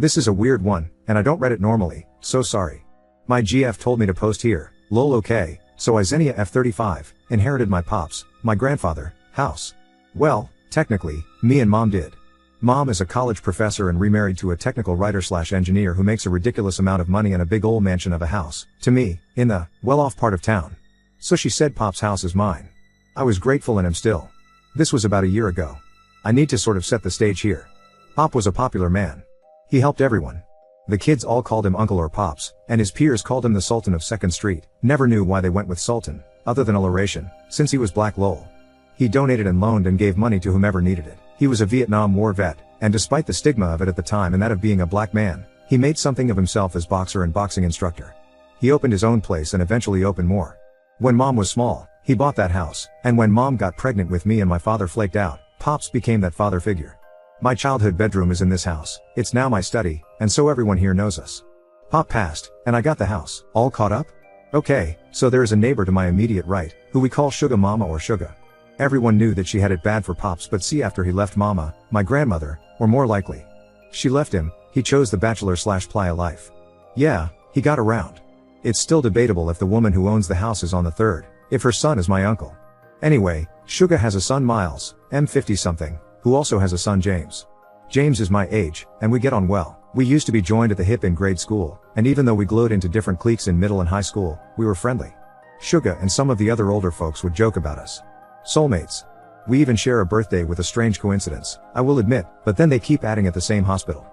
This is a weird one, and I don't read it normally, so sorry. My GF told me to post here, lol okay, so I Xenia F35, inherited my pops, my grandfather, house. Well, technically, me and mom did. Mom is a college professor and remarried to a technical writer/engineer who makes a ridiculous amount of money and a big old mansion of a house, to me, in the, well-off part of town. So she said pop's house is mine. I was grateful and am still. This was about a year ago. I need to sort of set the stage here. Pop was a popular man. He helped everyone. The kids all called him uncle or pops, and his peers called him the Sultan of 2nd Street, never knew why they went with Sultan, other than alliteration, since he was black lol. He donated and loaned and gave money to whomever needed it. He was a Vietnam War vet, and despite the stigma of it at the time and that of being a black man, he made something of himself as boxer and boxing instructor. He opened his own place and eventually opened more. When mom was small, he bought that house, and when mom got pregnant with me and my father flaked out, pops became that father figure. My childhood bedroom is in this house, it's now my study, and so everyone here knows us. Pop passed, and I got the house. All caught up? Okay, so there is a neighbor to my immediate right, who we call Sugar Mama or Sugar. Everyone knew that she had it bad for pops, but see, after he left mama, my grandmother, or more likely, she left him, he chose the bachelor/playa life. Yeah, he got around. It's still debatable if the woman who owns the house is on the third, if her son is my uncle. Anyway, Sugar has a son Miles, M50 something, who also has a son James. James is my age, and we get on well. We used to be joined at the hip in grade school, and even though we glowed into different cliques in middle and high school, we were friendly. Sugar and some of the other older folks would joke about us. Soulmates. We even share a birthday with a strange coincidence, I will admit, but then they keep adding at the same hospital.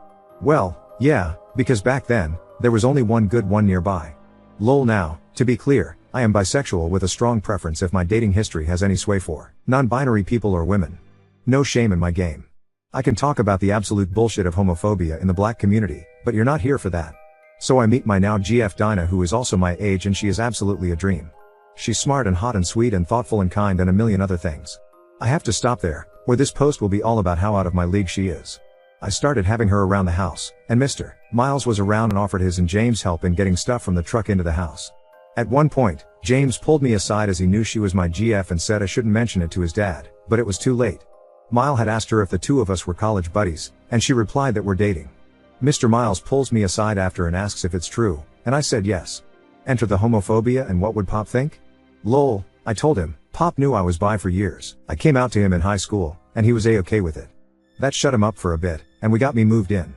Well, yeah, because back then, there was only one good one nearby. Lol now, to be clear, I am bisexual with a strong preference if my dating history has any sway for non-binary people or women. No shame in my game. I can talk about the absolute bullshit of homophobia in the black community, but you're not here for that. So I meet my now GF Dinah, who is also my age, and she is absolutely a dream. She's smart and hot and sweet and thoughtful and kind and a million other things. I have to stop there, or this post will be all about how out of my league she is. I started having her around the house, and Mr. Miles was around and offered his and James' help in getting stuff from the truck into the house. At one point, James pulled me aside as he knew she was my GF and said I shouldn't mention it to his dad, but it was too late. Miles had asked her if the two of us were college buddies, and she replied that we're dating. Mr. Miles pulls me aside after and asks if it's true, and I said yes. Enter the homophobia and what would Pop think? Lol, I told him. Pop knew I was bi for years. I came out to him in high school, and he was a-okay with it. That shut him up for a bit, and we got me moved in.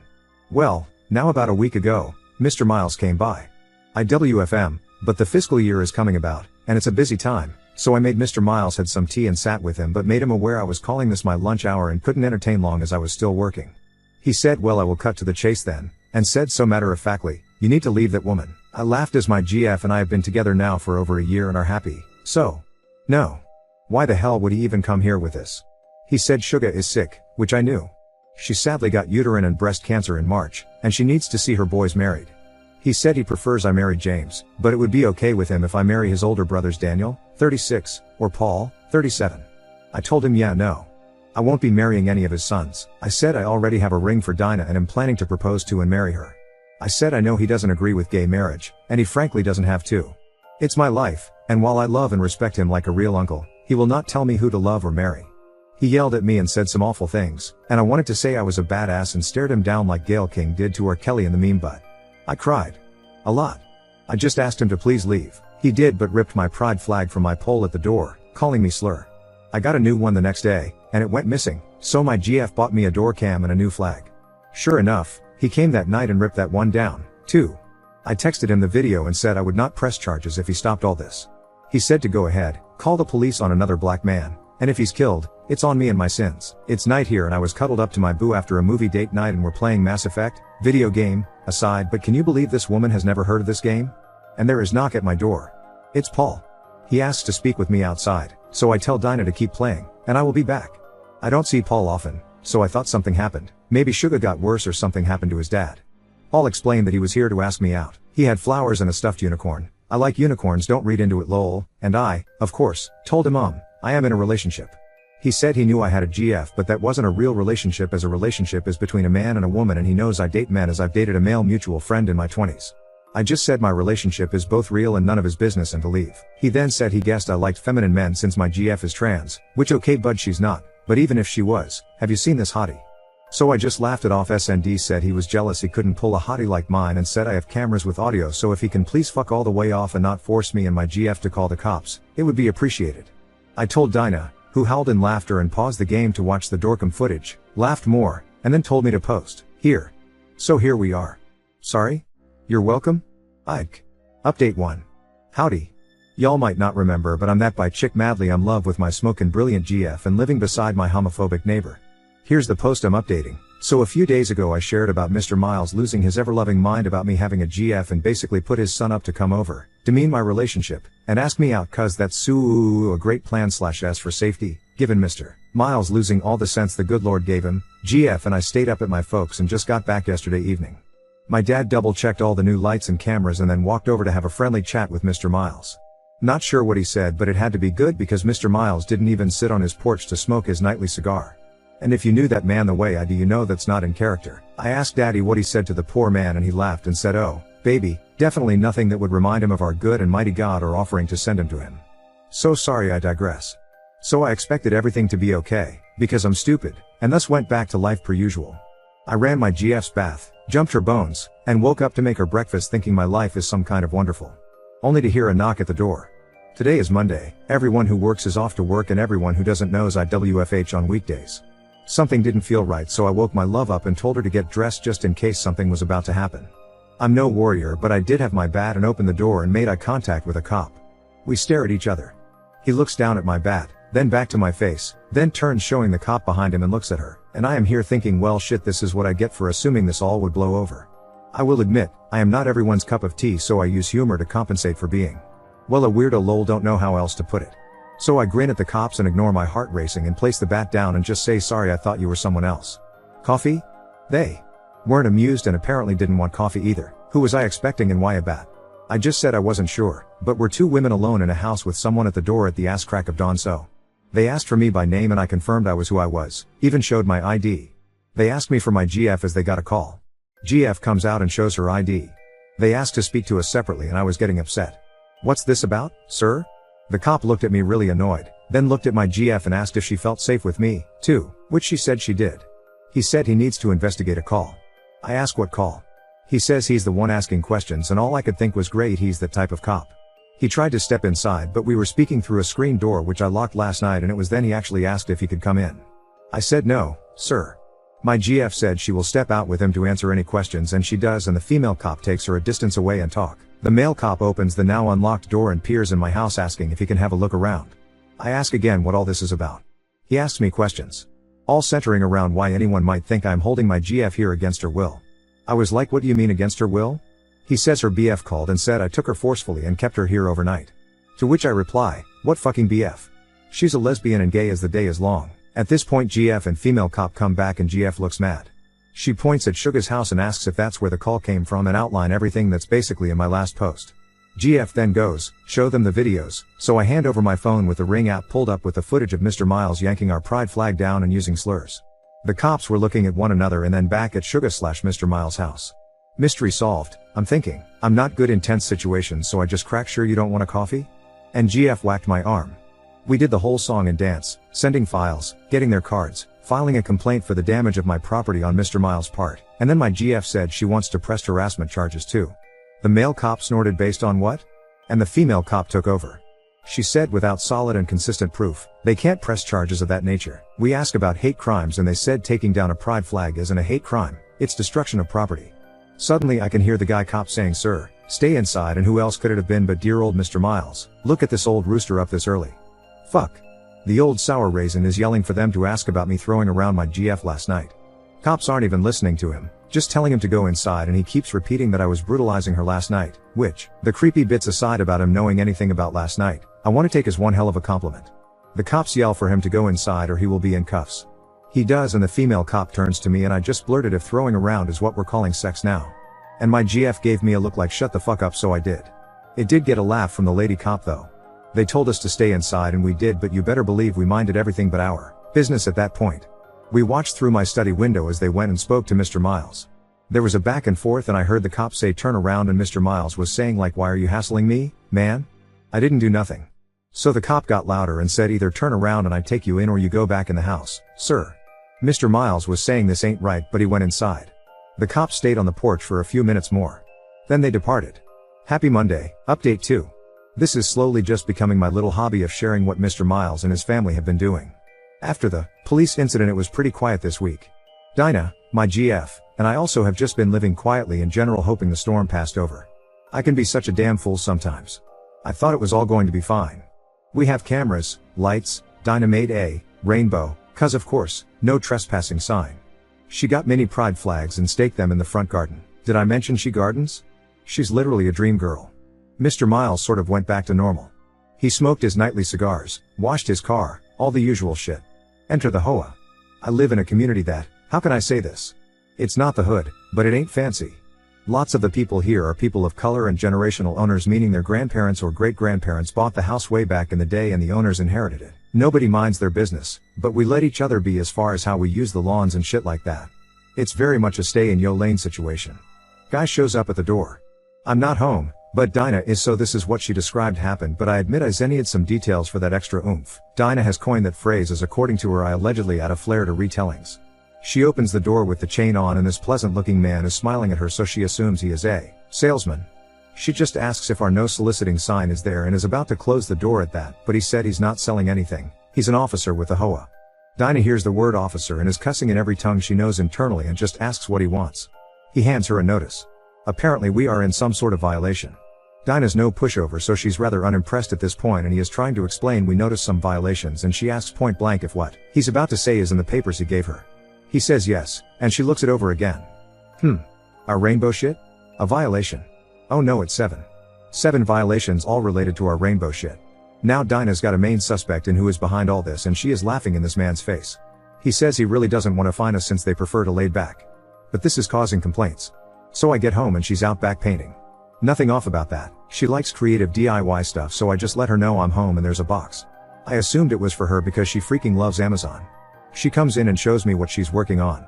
Well, now about a week ago, Mr. Miles came by. IWFM, but the fiscal year is coming about, and it's a busy time, so I made Mr. Miles had some tea and sat with him, but made him aware I was calling this my lunch hour and couldn't entertain long as I was still working. He said, well, I will cut to the chase then, and said so matter-of-factly, you need to leave that woman. I laughed as my GF and I have been together now for over a year and are happy, so. No. Why the hell would he even come here with this? He said Sugar is sick, which I knew. She sadly got uterine and breast cancer in March, and she needs to see her boys married. He said he prefers I marry James, but it would be okay with him if I marry his older brothers Daniel, 36, or Paul, 37. I told him yeah no. I won't be marrying any of his sons. I said I already have a ring for Dinah and am planning to propose to and marry her. I said I know he doesn't agree with gay marriage, and he frankly doesn't have to. It's my life, and while I love and respect him like a real uncle, he will not tell me who to love or marry. He yelled at me and said some awful things, and I wanted to say I was a badass and stared him down like Gayle King did to R. Kelly in the meme, but I cried. A lot. I just asked him to please leave. He did, but ripped my pride flag from my pole at the door, calling me slur. I got a new one the next day, and it went missing, so my GF bought me a door cam and a new flag. Sure enough, he came that night and ripped that one down, too. I texted him the video and said I would not press charges if he stopped all this. He said to go ahead, call the police on another black man, and if he's killed, it's on me and my sins. It's night here and I was cuddled up to my boo after a movie date night and we're playing Mass Effect, video game, aside, but can you believe this woman has never heard of this game? And there is knock at my door. It's Paul. He asks to speak with me outside, so I tell Dinah to keep playing, and I will be back. I don't see Paul often, so I thought something happened. Maybe Sugar got worse or something happened to his dad. Paul explained that he was here to ask me out. He had flowers and a stuffed unicorn. I like unicorns, don't read into it lol, and I, of course, told him I am in a relationship. He said he knew I had a GF, but that wasn't a real relationship, as a relationship is between a man and a woman, and he knows I date men as I've dated a male mutual friend in my 20s. I just said my relationship is both real and none of his business and to leave. He then said he guessed I liked feminine men since my GF is trans, which okay bud she's not, but even if she was, have you seen this hottie? So I just laughed it off. SND said he was jealous he couldn't pull a hottie like mine and said I have cameras with audio, so if he can please fuck all the way off and not force me and my GF to call the cops, it would be appreciated. I told Dinah, who howled in laughter and paused the game to watch the Dorcam footage, laughed more, and then told me to post, here. So here we are. Sorry? You're welcome? Ike. Update 1. Howdy. Y'all might not remember, but I'm that bi chick madly in love with my smokin' brilliant GF and living beside my homophobic neighbor. Here's the post I'm updating. So a few days ago I shared about Mr. Miles losing his ever-loving mind about me having a GF and basically put his son up to come over, demean my relationship, and ask me out cause that's a great plan /s for safety, given Mr. Miles losing all the sense the good Lord gave him, GF and I stayed up at my folks and just got back yesterday evening. My dad double-checked all the new lights and cameras and then walked over to have a friendly chat with Mr. Miles. Not sure what he said, but it had to be good because Mr. Miles didn't even sit on his porch to smoke his nightly cigar. And if you knew that man the way I do, you know that's not in character. I asked Daddy what he said to the poor man and he laughed and said, "Oh, baby, definitely nothing that would remind him of our good and mighty God or offering to send him to him." So sorry, I digress. So I expected everything to be okay, because I'm stupid, and thus went back to life per usual. I ran my GF's bath, jumped her bones, and woke up to make her breakfast thinking my life is some kind of wonderful. Only to hear a knock at the door. Today is Monday, everyone who works is off to work and everyone who doesn't knows I WFH on weekdays. Something didn't feel right, so I woke my love up and told her to get dressed just in case something was about to happen. I'm no warrior, but I did have my bat and opened the door and made eye contact with a cop. We stare at each other. He looks down at my bat, then back to my face, then turns showing the cop behind him and looks at her, and I am here thinking, well shit, this is what I get for assuming this all would blow over. I will admit, I am not everyone's cup of tea, so I use humor to compensate for being, well, a weirdo lol, don't know how else to put it. So I grin at the cops and ignore my heart racing and place the bat down and just say, "Sorry, I thought you were someone else." Coffee? They weren't amused and apparently didn't want coffee either. Who was I expecting and why a bat? I just said I wasn't sure, but we're two women alone in a house with someone at the door at the ass crack of dawn, so they asked for me by name and I confirmed I was who I was, even showed my ID. They asked me for my GF as they got a call. GF comes out and shows her ID. They asked to speak to us separately and I was getting upset. "What's this about, sir?" The cop looked at me really annoyed, then looked at my GF and asked if she felt safe with me, too, which she said she did. He said he needs to investigate a call. I asked what call. He says he's the one asking questions and all I could think was great, he's that type of cop. He tried to step inside but we were speaking through a screen door which I locked last night and it was then he actually asked if he could come in. I said no, sir. My GF said she will step out with him to answer any questions and she does, and the female cop takes her a distance away and talk. The male cop opens the now unlocked door and peers in my house asking if he can have a look around. I ask again what all this is about. He asks me questions, all centering around why anyone might think I'm holding my GF here against her will. I was like, what do you mean against her will? He says her BF called and said I took her forcefully and kept her here overnight. To which I reply, what fucking BF? She's a lesbian and gay as the day is long. At this point GF and female cop come back and GF looks mad. She points at Suga's house and asks if that's where the call came from and outline everything that's basically in my last post. GF then goes, show them the videos, so I hand over my phone with the Ring app pulled up with the footage of Mr. Miles yanking our pride flag down and using slurs. The cops were looking at one another and then back at Suga/Mr. Miles' house. Mystery solved, I'm thinking. I'm not good in tense situations, so I just crack, "Sure you don't want a coffee?" And GF whacked my arm. We did the whole song and dance, sending files, getting their cards, filing a complaint for the damage of my property on Mr. Miles' part, and then my GF said she wants to press harassment charges too. The male cop snorted, "Based on what?" And the female cop took over. She said without solid and consistent proof, they can't press charges of that nature. We asked about hate crimes and they said taking down a pride flag isn't a hate crime, it's destruction of property. Suddenly I can hear the guy cop saying, "Sir, stay inside," and who else could it have been but dear old Mr. Miles? Look at this old rooster up this early. Fuck. The old sour raisin is yelling for them to ask about me throwing around my GF last night. Cops aren't even listening to him, just telling him to go inside, and he keeps repeating that I was brutalizing her last night, which, the creepy bits aside about him knowing anything about last night, I want to take as one hell of a compliment. The cops yell for him to go inside or he will be in cuffs. He does, and the female cop turns to me and I just blurted if throwing around is what we're calling sex now. And my GF gave me a look like shut the fuck up, so I did. It did get a laugh from the lady cop though. They told us to stay inside and we did, but you better believe we minded everything but our business at that point. We watched through my study window as they went and spoke to Mr. Miles. There was a back and forth and I heard the cop say turn around, and Mr. Miles was saying like, "Why are you hassling me, man? I didn't do nothing." So the cop got louder and said either turn around and I take you in or you go back in the house, sir. Mr. Miles was saying this ain't right, but he went inside. The cops stayed on the porch for a few minutes more. Then they departed. Happy Monday, update 2. This is slowly just becoming my little hobby of sharing what Mr. Miles and his family have been doing. After the police incident, it was pretty quiet this week. Dinah, my GF, and I also have just been living quietly in general, hoping the storm passed over. I can be such a damn fool sometimes. I thought it was all going to be fine. We have cameras, lights, Dinah made a rainbow, cause of course, no trespassing sign. She got mini pride flags and staked them in the front garden. Did I mention she gardens? She's literally a dream girl. Mr. Miles sort of went back to normal. He smoked his nightly cigars, washed his car, all the usual shit. Enter the Hoa. I live in a community that, how can I say this? It's not the hood, but it ain't fancy. Lots of the people here are people of color and generational owners, meaning their grandparents or great-grandparents bought the house way back in the day and the owners inherited it. Nobody minds their business, but we let each other be as far as how we use the lawns and shit like that. It's very much a stay in your lane situation. Guy shows up at the door. I'm not home, but Dinah is, so this is what she described happened, but I admit I needed some details for that extra oomph. Dinah has coined that phrase as, according to her, I allegedly add a flair to retellings. She opens the door with the chain on and this pleasant looking man is smiling at her, so she assumes he is a salesman. She just asks if our no soliciting sign is there and is about to close the door at that, but he said he's not selling anything. He's an officer with the Hoa. Dinah hears the word officer and is cussing in every tongue she knows internally and just asks what he wants. He hands her a notice. Apparently we are in some sort of violation. Dinah's no pushover, so she's rather unimpressed at this point, and he is trying to explain we noticed some violations, and she asks point blank if what he's about to say is in the papers he gave her. He says yes, and she looks it over again. Our rainbow shit? A violation? Oh no, it's 7. 7 violations, all related to our rainbow shit. Now Dinah's got a main suspect in who is behind all this, and she is laughing in this man's face. He says he really doesn't want to fine us since they prefer to laid back. But this is causing complaints. So I get home and she's out back painting. Nothing off about that. She likes creative DIY stuff, so I just let her know I'm home and there's a box. I assumed it was for her because she freaking loves Amazon. She comes in and shows me what she's working on.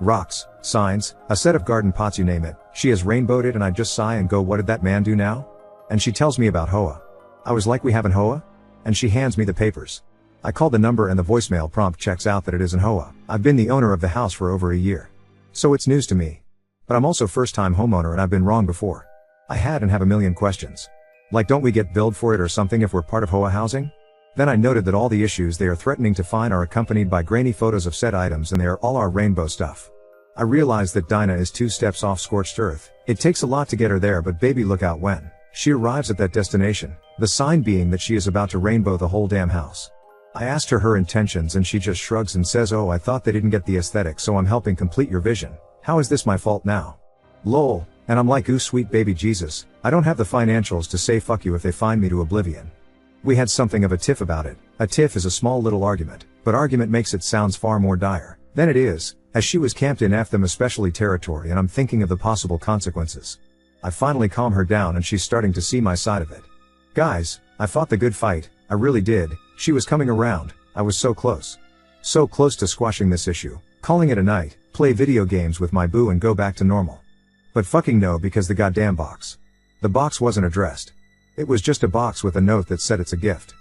Rocks, signs, a set of garden pots, you name it. She has rainbowed it, and I just sigh and go, what did that man do now? And she tells me about Hoa. I was like, we have an Hoa? And she hands me the papers. I call the number and the voicemail prompt checks out that it is an Hoa. I've been the owner of the house for over a year. So it's news to me. But I'm also first-time homeowner and I've been wrong before. I had and have a million questions. Like, don't we get billed for it or something if we're part of Hoa housing? Then I noted that all the issues they are threatening to fine are accompanied by grainy photos of said items, and they are all our rainbow stuff. I realized that Dinah is 2 steps off scorched earth. It takes a lot to get her there, but baby, look out when she arrives at that destination. The sign being that she is about to rainbow the whole damn house. I asked her intentions and she just shrugs and says, oh, I thought they didn't get the aesthetic, so I'm helping complete your vision. How is this my fault now? Lol. And I'm like, ooh, sweet baby Jesus, I don't have the financials to say fuck you if they fine me to oblivion. We had something of a tiff about it. A tiff is a small little argument, but argument makes it sounds far more dire than it is, as she was camped in F them especially territory, and I'm thinking of the possible consequences. I finally calm her down and she's starting to see my side of it. Guys, I fought the good fight, I really did. She was coming around, I was so close. So close to squashing this issue, calling it a night, play video games with my boo and go back to normal. But fucking no, because the goddamn box. The box wasn't addressed. It was just a box with a note that said it's a gift.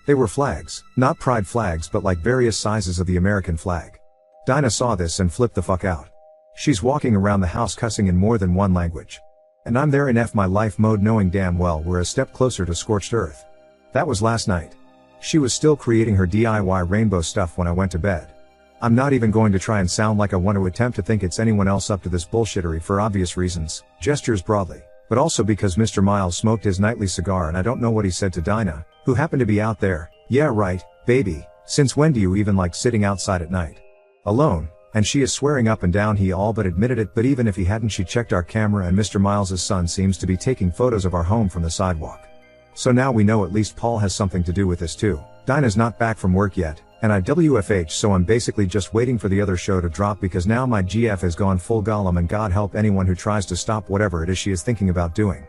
They were flags, not pride flags, but like various sizes of the American flag. Dinah saw this and flipped the fuck out. She's walking around the house cussing in more than one language. And I'm there in F my life mode, knowing damn well we're a step closer to scorched earth. That was last night. She was still creating her DIY rainbow stuff when I went to bed. I'm not even going to try and sound like I want to attempt to think it's anyone else up to this bullshittery for obvious reasons, gestures broadly, but also because Mr. Miles smoked his nightly cigar and I don't know what he said to Dinah, who happened to be out there. Yeah right, baby, since when do you even like sitting outside at night? Alone, and she is swearing up and down he all but admitted it, but even if he hadn't, she checked our camera and Mr. Miles's son seems to be taking photos of our home from the sidewalk. So now we know at least Paul has something to do with this too. Dinah's not back from work yet, and I WFH, so I'm basically just waiting for the other show to drop because now my GF has gone full Gollum, and God help anyone who tries to stop whatever it is she is thinking about doing.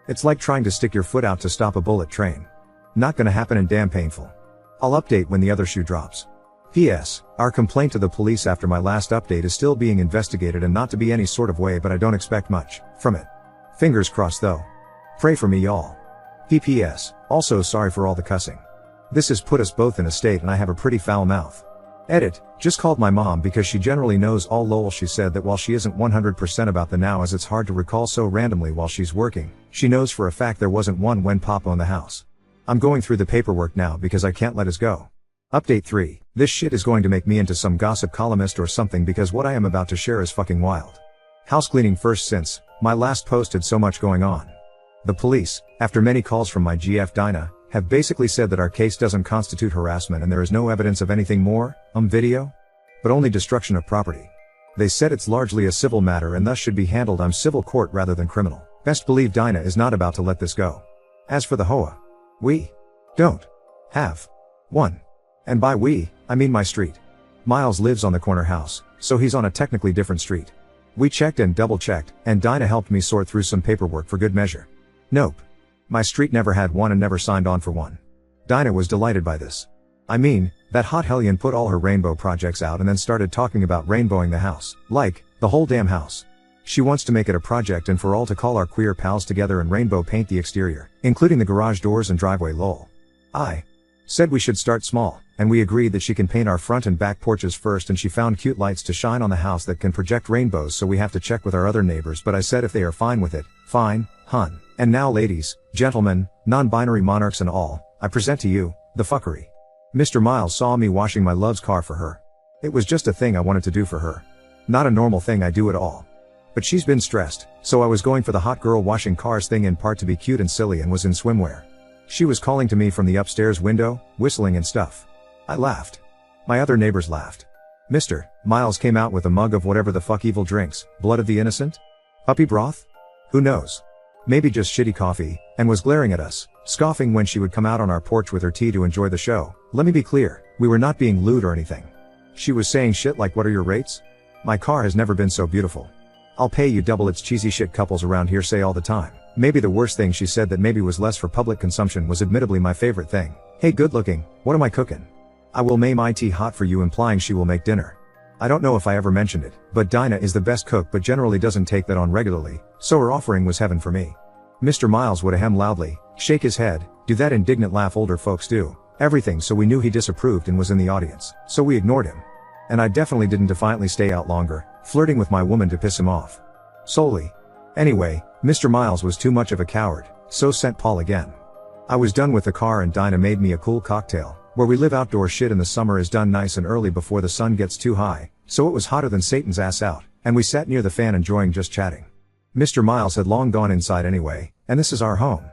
It's like trying to stick your foot out to stop a bullet train. Not gonna happen and damn painful. I'll update when the other shoe drops. P.S. Our complaint to the police after my last update is still being investigated, and not to be any sort of way, but I don't expect much from it. Fingers crossed though. Pray for me y'all. P.P.S. Also sorry for all the cussing. This has put us both in a state and I have a pretty foul mouth. Edit, just called my mom because she generally knows all lol. She said that while she isn't 100% about the now, as it's hard to recall so randomly while she's working, she knows for a fact there wasn't one when Pop owned the house. I'm going through the paperwork now because I can't let us go. Update 3. This shit is going to make me into some gossip columnist or something because what I am about to share is fucking wild. House cleaning first since my last post had so much going on. The police, after many calls from my GF Dinah, have basically said that our case doesn't constitute harassment and there is no evidence of anything more, video, but only destruction of property. They said it's largely a civil matter and thus should be handled on civil court rather than criminal. Best believe Dinah is not about to let this go. As for the HOA, we don't have one. And by we, I mean my street. Miles lives on the corner house, so he's on a technically different street. We checked and double checked, and Dinah helped me sort through some paperwork for good measure. Nope. My street never had one and never signed on for one. Dinah was delighted by this. I mean, that hot hellion put all her rainbow projects out and then started talking about rainbowing the house. Like, the whole damn house. She wants to make it a project and for all to call our queer pals together and rainbow paint the exterior, including the garage doors and driveway lol. I said we should start small, and we agreed that she can paint our front and back porches first, and she found cute lights to shine on the house that can project rainbows, so we have to check with our other neighbors, but I said if they are fine with it, fine, hun. And now ladies, gentlemen, non-binary monarchs and all, I present to you, the fuckery. Mr. Miles saw me washing my love's car for her. It was just a thing I wanted to do for her. Not a normal thing I do at all. But she's been stressed, so I was going for the hot girl washing cars thing, in part to be cute and silly, and was in swimwear. She was calling to me from the upstairs window, whistling and stuff. I laughed. My other neighbors laughed. Mr. Miles came out with a mug of whatever the fuck evil drinks, blood of the innocent? Puppy broth? Who knows? Maybe just shitty coffee, and was glaring at us, scoffing when she would come out on our porch with her tea to enjoy the show. Let me be clear, we were not being lewd or anything. She was saying shit like, what are your rates? My car has never been so beautiful. I'll pay you double. It's cheesy shit couples around here say all the time. Maybe the worst thing she said that maybe was less for public consumption was admittedly my favorite thing. Hey good looking, what am I cooking? I will make my tea hot for you, implying she will make dinner. I don't know if I ever mentioned it, but Dinah is the best cook but generally doesn't take that on regularly, so her offering was heaven for me. Mr. Miles would ahem loudly, shake his head, do that indignant laugh older folks do, everything, so we knew he disapproved and was in the audience, so we ignored him. And I definitely didn't defiantly stay out longer, flirting with my woman to piss him off. Solely. Anyway, Mr. Miles was too much of a coward, so sent Paul again. I was done with the car and Dinah made me a cool cocktail. Where we live, outdoor shit in the summer is done nice and early before the sun gets too high, so it was hotter than Satan's ass out, and we sat near the fan enjoying just chatting. Mr. Miles had long gone inside anyway, and this is our home.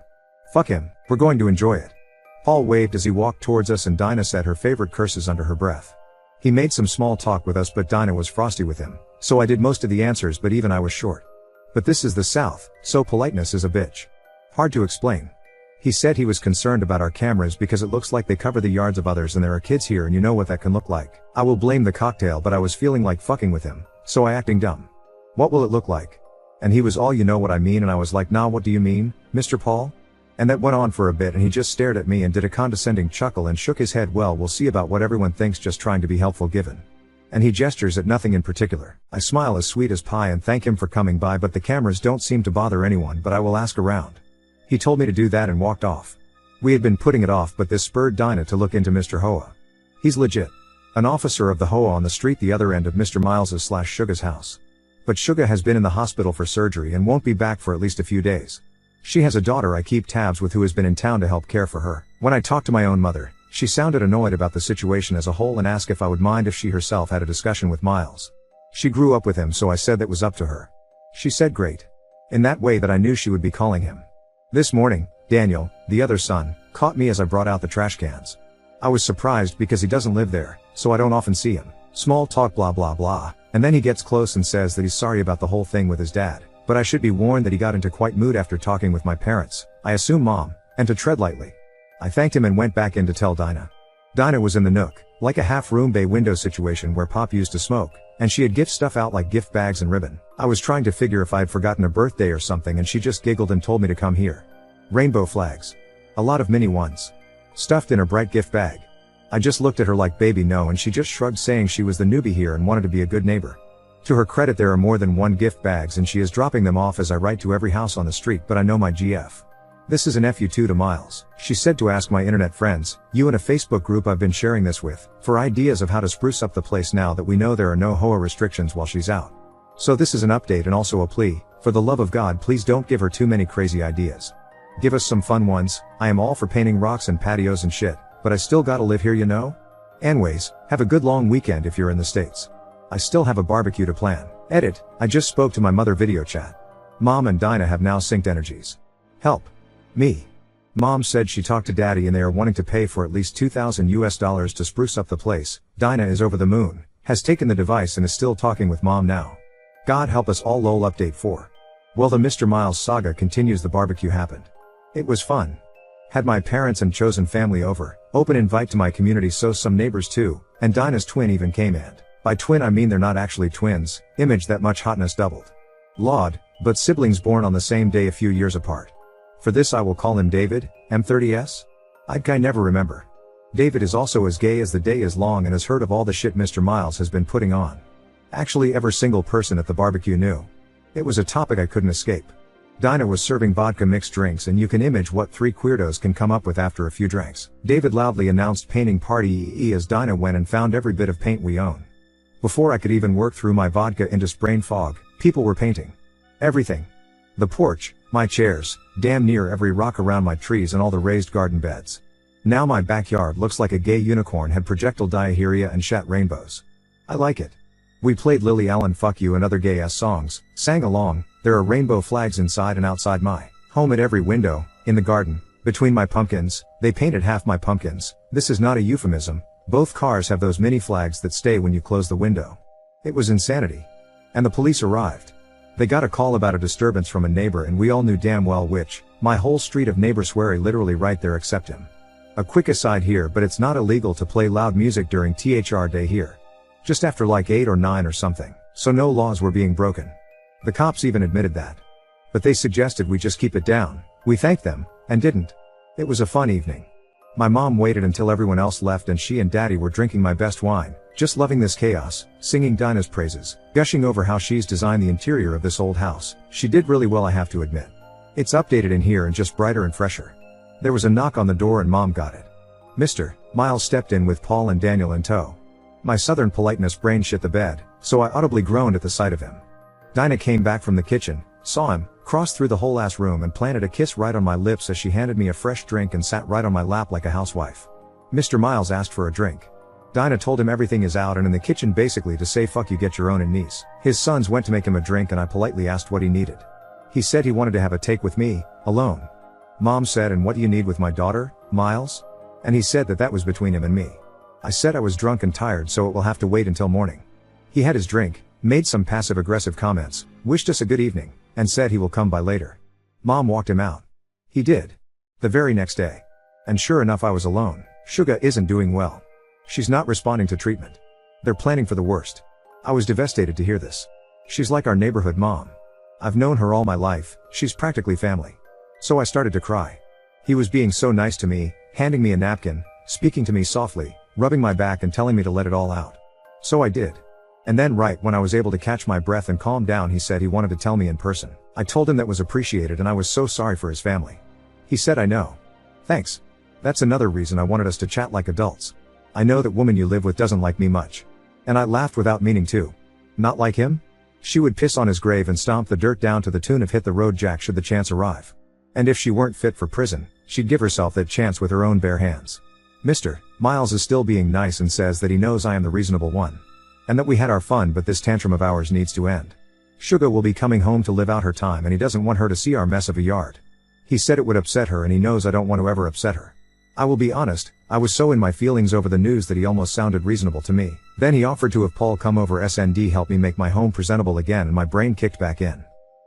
Fuck him, we're going to enjoy it. Paul waved as he walked towards us and Dinah said her favorite curses under her breath. He made some small talk with us but Dinah was frosty with him, so I did most of the answers but even I was short. But this is the South, so politeness is a bitch. Hard to explain. He said he was concerned about our cameras because it looks like they cover the yards of others and there are kids here and you know what that can look like. I will blame the cocktail but I was feeling like fucking with him, so I acting dumb. What will it look like? And he was all, you know what I mean, and I was like, nah, what do you mean, Mr. Paul? And that went on for a bit and he just stared at me and did a condescending chuckle and shook his head. Well, we'll see about what everyone thinks, just trying to be helpful given. And he gestures at nothing in particular. I smile as sweet as pie and thank him for coming by, but the cameras don't seem to bother anyone, but I will ask around. He told me to do that and walked off. We had been putting it off but this spurred Dinah to look into Mr. Hoa. He's legit. An officer of the Hoa on the street the other end of Mr. Miles's / Suga's house. But Suga has been in the hospital for surgery and won't be back for at least a few days. She has a daughter I keep tabs with who has been in town to help care for her. When I talked to my own mother, she sounded annoyed about the situation as a whole and asked if I would mind if she herself had a discussion with Miles. She grew up with him, so I said that was up to her. She said great. In that way that I knew she would be calling him. This morning, Daniel, the other son, caught me as I brought out the trash cans. I was surprised because he doesn't live there, so I don't often see him. Small talk blah blah blah, and then he gets close and says that he's sorry about the whole thing with his dad, but I should be warned that he got into quite mood after talking with my parents, I assume mom, and to tread lightly. I thanked him and went back in to tell Dinah. Dinah was in the nook, like a half-room bay window situation where Pop used to smoke, and she had gift stuff out like gift bags and ribbon. I was trying to figure if I had forgotten a birthday or something and she just giggled and told me to come here. Rainbow flags. A lot of mini ones. Stuffed in a bright gift bag. I just looked at her like baby no, and she just shrugged, saying she was the newbie here and wanted to be a good neighbor. To her credit, there are more than one gift bags and she is dropping them off as I write to every house on the street, but I know my GF. This is an FU2 to Miles. She said to ask my internet friends, you and a Facebook group I've been sharing this with, for ideas of how to spruce up the place now that we know there are no HOA restrictions while she's out. So this is an update and also a plea, for the love of God please don't give her too many crazy ideas. Give us some fun ones. I am all for painting rocks and patios and shit, but I still gotta live here, you know? Anyways, have a good long weekend if you're in the States. I still have a barbecue to plan. Edit, I just spoke to my mother video chat. Mom and Dinah have now synced energies. Help. Me. Mom said she talked to Daddy and they are wanting to pay for at least $2,000 to spruce up the place. Dinah is over the moon, has taken the device and is still talking with Mom now. God help us all. Lol update 4. Well, the Mr. Miles saga continues. The barbecue happened. It was fun. Had my parents and chosen family over, open invite to my community, so some neighbors too, and Dinah's twin even came, and by twin I mean they're not actually twins, image that much hotness doubled. Laud, but siblings born on the same day a few years apart. For this I will call him David, M30S? I never remember. David is also as gay as the day is long and has heard of all the shit Mr. Miles has been putting on. Actually every single person at the barbecue knew. It was a topic I couldn't escape. Dinah was serving vodka mixed drinks and you can imagine what 3 queerdos can come up with after a few drinks. David loudly announced painting party as Dinah went and found every bit of paint we own. Before I could even work through my vodka into brain fog, people were painting. Everything. The porch, my chairs, damn near every rock around my trees and all the raised garden beds. Now my backyard looks like a gay unicorn had projectile diarrhea and shat rainbows. I like it. We played Lily Allen Fuck You and other gay ass songs, sang along. There are rainbow flags inside and outside my home, at every window, in the garden, between my pumpkins. They painted half my pumpkins. This is not a euphemism. Both cars have those mini flags that stay when you close the window. It was insanity. And the police arrived. They got a call about a disturbance from a neighbor and we all knew damn well which. My whole street of neighbors swear literally right there except him. A quick aside here, but it's not illegal to play loud music during THR day here. Just after like 8 or 9 or something, so no laws were being broken. The cops even admitted that. But they suggested we just keep it down. We thanked them, and didn't. It was a fun evening. My mom waited until everyone else left and she and Daddy were drinking my best wine, just loving this chaos, singing Dinah's praises, gushing over how she's designed the interior of this old house. She did really well, I have to admit. It's updated in here and just brighter and fresher. There was a knock on the door and Mom got it. Mr. Miles stepped in with Paul and Daniel in tow. My southern politeness brain shit the bed, so I audibly groaned at the sight of him. Dinah came back from the kitchen, saw him, crossed through the whole ass room and planted a kiss right on my lips as she handed me a fresh drink and sat right on my lap like a housewife. Mr. Miles asked for a drink. Dinah told him everything is out and in the kitchen basically to say fuck you, get your own and niece. His sons went to make him a drink and I politely asked what he needed. He said he wanted to have a take with me, alone. Mom said, and what do you need with my daughter, Miles? And he said that was between him and me. I said I was drunk and tired so it will have to wait until morning. He had his drink, made some passive aggressive comments, wished us a good evening, and said he will come by later. Mom walked him out. He did. The very next day. And sure enough I was alone. Suga isn't doing well. She's not responding to treatment. They're planning for the worst. I was devastated to hear this. She's like our neighborhood mom. I've known her all my life, she's practically family. So I started to cry. He was being so nice to me, handing me a napkin, speaking to me softly, rubbing my back and telling me to let it all out. So I did. And then right when I was able to catch my breath and calm down, he said he wanted to tell me in person. I told him that was appreciated and I was so sorry for his family. He said, I know. Thanks. That's another reason I wanted us to chat like adults. I know that woman you live with doesn't like me much. And I laughed without meaning to. Not like him? She would piss on his grave and stomp the dirt down to the tune of Hit the Road Jack should the chance arrive. And if she weren't fit for prison, she'd give herself that chance with her own bare hands. Mr. Miles is still being nice and says that he knows I am the reasonable one. And that we had our fun, but this tantrum of ours needs to end. Suga will be coming home to live out her time and he doesn't want her to see our mess of a yard. He said it would upset her and he knows I don't want to ever upset her. I will be honest, I was so in my feelings over the news that he almost sounded reasonable to me. Then he offered to have Paul come over SND help me make my home presentable again and my brain kicked back in.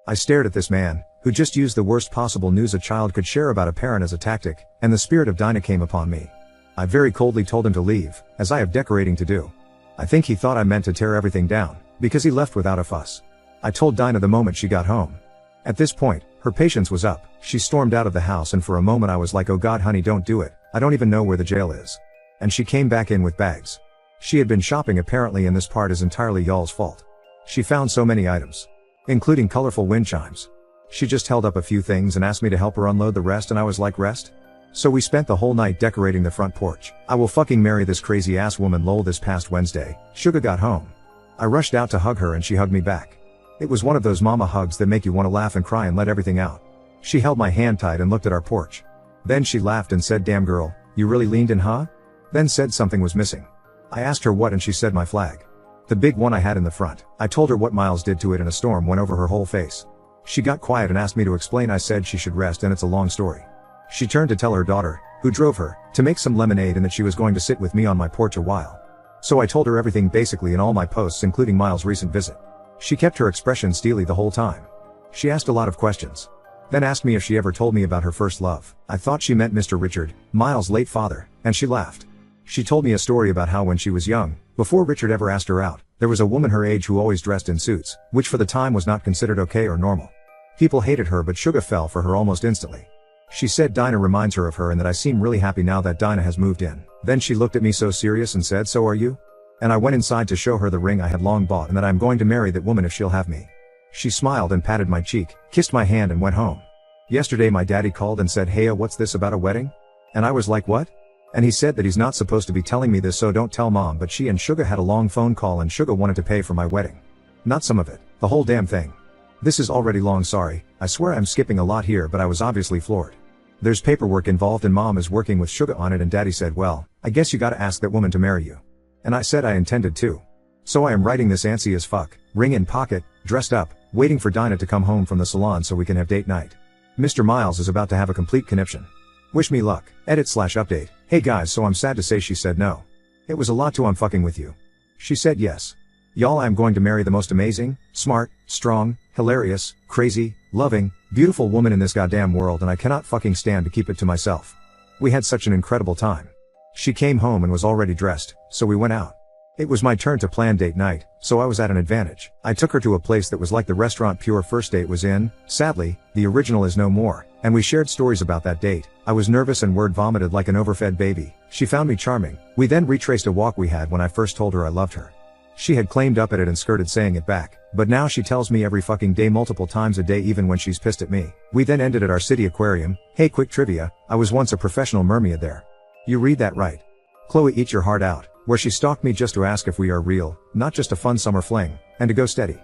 I stared at this man, who just used the worst possible news a child could share about a parent as a tactic, and the spirit of Dinah came upon me. I very coldly told him to leave, as I have decorating to do. I think he thought I meant to tear everything down, because he left without a fuss. I told Dinah the moment she got home. At this point, her patience was up, she stormed out of the house and for a moment I was like, oh God honey, don't do it, I don't even know where the jail is. And she came back in with bags. She had been shopping apparently, and this part is entirely y'all's fault. She found so many items. Including colorful wind chimes. She just held up a few things and asked me to help her unload the rest, and I was like, rest? So we spent the whole night decorating the front porch. I will fucking marry this crazy ass woman lol. This past Wednesday, Suga got home. I rushed out to hug her and she hugged me back. It was one of those mama hugs that make you want to laugh and cry and let everything out. She held my hand tight and looked at our porch. Then she laughed and said, damn girl, you really leaned in, huh? Then said something was missing. I asked her what, and she said my flag. The big one I had in the front. I told her what Miles did to it and a storm went over her whole face. She got quiet and asked me to explain. I said she should rest and it's a long story. She turned to tell her daughter, who drove her, to make some lemonade and that she was going to sit with me on my porch a while. So I told her everything basically in all my posts, including Miles' recent visit. She kept her expression steely the whole time. She asked a lot of questions. Then asked me if she ever told me about her first love. I thought she meant Mr. Richard, Miles' late father, and she laughed. She told me a story about how when she was young, before Richard ever asked her out, there was a woman her age who always dressed in suits, which for the time was not considered okay or normal. People hated her, but Suga fell for her almost instantly. She said Dinah reminds her of her and that I seem really happy now that Dinah has moved in. Then she looked at me so serious and said, so are you? And I went inside to show her the ring I had long bought and that I'm going to marry that woman if she'll have me. She smiled and patted my cheek, kissed my hand and went home. Yesterday my daddy called and said, hey, what's this about a wedding? And I was like, what? And he said that he's not supposed to be telling me this, so don't tell mom, but she and Suga had a long phone call and Suga wanted to pay for my wedding. Not some of it, the whole damn thing. This is already long, sorry, I swear I'm skipping a lot here, but I was obviously floored. There's paperwork involved and mom is working with Suga on it, and daddy said, well, I guess you gotta ask that woman to marry you. And I said I intended to. So I am writing this antsy as fuck, ring in pocket, dressed up, waiting for Dinah to come home from the salon so we can have date night. Mr. Miles is about to have a complete conniption. Wish me luck. Edit/update. Hey guys, so I'm sad to say she said no. It was a lot to I'm fucking with you. She said yes. Y'all, I'm going to marry the most amazing, smart, strong, hilarious, crazy, loving, beautiful woman in this goddamn world, and I cannot fucking stand to keep it to myself. We had such an incredible time. She came home and was already dressed, so we went out. It was my turn to plan date night, so I was at an advantage. I took her to a place that was like the restaurant Pure First Date was in. Sadly, the original is no more, and we shared stories about that date. I was nervous and word vomited like an overfed baby. She found me charming. We then retraced a walk we had when I first told her I loved her. She had claimed up at it and skirted saying it back, but now she tells me every fucking day, multiple times a day, even when she's pissed at me. We then ended at our city aquarium. Hey, quick trivia, I was once a professional mermaid there. You read that right. Chloe, eat your heart out, where she stalked me just to ask if we are real, not just a fun summer fling, and to go steady.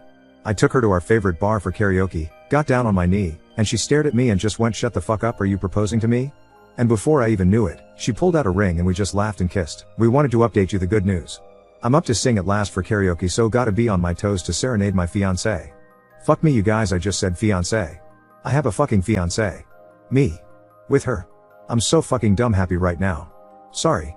I took her to our favorite bar for karaoke, got down on my knee, and she stared at me and just went, shut the fuck up, are you proposing to me? And before I even knew it, she pulled out a ring and we just laughed and kissed. We wanted to update you the good news. I'm up to sing at last for karaoke, so gotta be on my toes to serenade my fiancé. Fuck me you guys, I just said fiancé. I have a fucking fiancé. Me. With her. I'm so fucking dumb happy right now. Sorry.